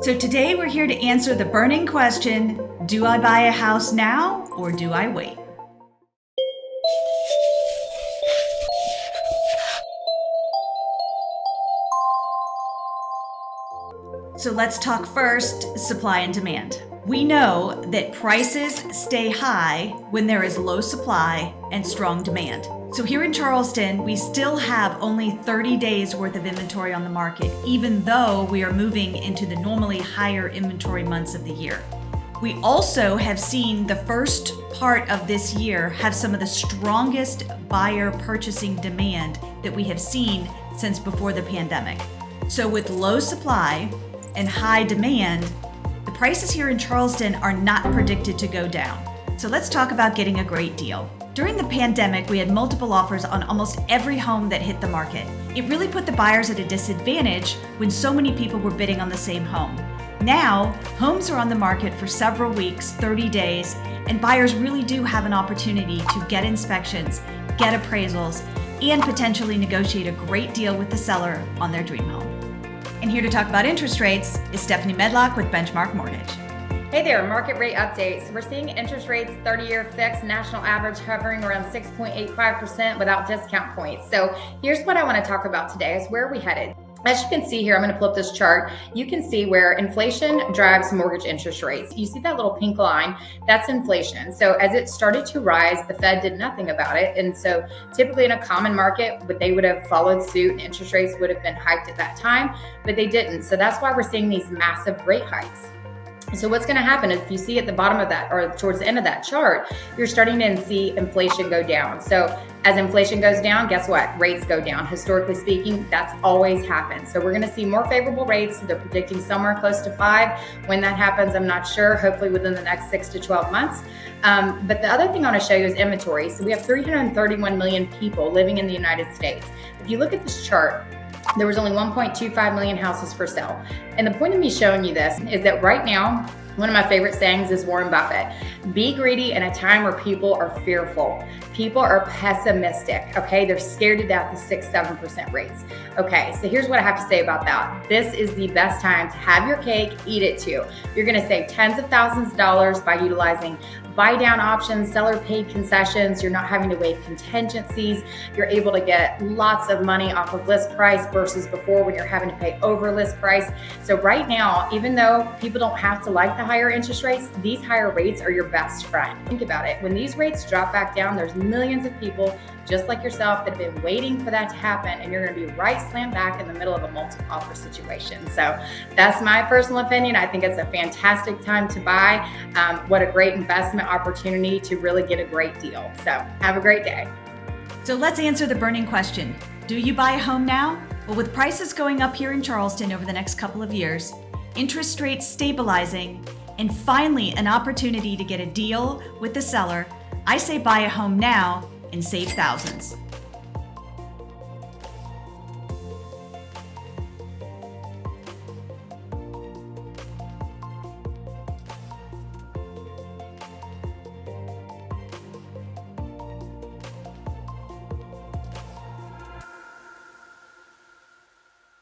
So today we're here to answer the burning question, do I buy a house now or do I wait? So let's talk first, supply and demand. We know that prices stay high when there is low supply and strong demand. So here in Charleston, we still have only 30 days worth of inventory on the market, even though we are moving into the normally higher inventory months of the year. We also have seen the first part of this year have some of the strongest buyer purchasing demand that we have seen since before the pandemic. So with low supply and high demand, the prices here in Charleston are not predicted to go down. So let's talk about getting a great deal. During the pandemic, we had multiple offers on almost every home that hit the market. It really put the buyers at a disadvantage when so many people were bidding on the same home. Now, homes are on the market for several weeks, 30 days, and buyers really do have an opportunity to get inspections, get appraisals, and potentially negotiate a great deal with the seller on their dream home. And here to talk about interest rates is Stephanie Medlock with Benchmark Mortgage. Hey there, market rate updates. We're seeing interest rates 30-year fixed national average hovering around 6.85% without discount points. So here's what I want to talk about today is where are we headed? As you can see here, I'm going to pull up this chart. You can see where inflation drives mortgage interest rates. You see that little pink line? That's inflation. So as it started to rise, the Fed did nothing about it. And so typically in a common market, they would have followed suit and interest rates would have been hiked at that time, but they didn't. So that's why we're seeing these massive rate hikes. So what's going to happen if you see at the bottom of that or towards the end of that chart, you're starting to see inflation go down. So as inflation goes down, guess what? Rates go down. Historically speaking, that's always happened. So we're going to see more favorable rates. They're predicting somewhere close to 5. When that happens, I'm not sure, hopefully within the next 6 to 12 months. But the other thing I want to show you is inventory. So we have 331 million people living in the United States. If you look at this chart, there was only 1.25 million houses for sale. And the point of me showing you this is that right now, one of my favorite sayings is Warren Buffett. Be greedy in a time where people are fearful. People are pessimistic, okay? They're scared to death of 6-7% rates. Okay, so here's what I have to say about that. This is the best time to have your cake, eat it too. You're gonna save tens of thousands of dollars by utilizing buy down options, seller paid concessions. You're not having to waive contingencies. You're able to get lots of money off of list price versus before when you're having to pay over list price. So right now, even though people don't have to like the higher interest rates, these higher rates are your best friend. Think about it. When these rates drop back down, there's millions of people just like yourself that have been waiting for that to happen, and you're going to be right slam back in the middle of a multiple offer situation. So that's my personal opinion. I think it's a fantastic time to buy. What a great investment opportunity to really get a great deal. So have a great day. So let's answer the burning question. Do you buy a home now? Well, with prices going up here in Charleston over the next couple of years, interest rates stabilizing, and finally an opportunity to get a deal with the seller, I say buy a home now and save thousands.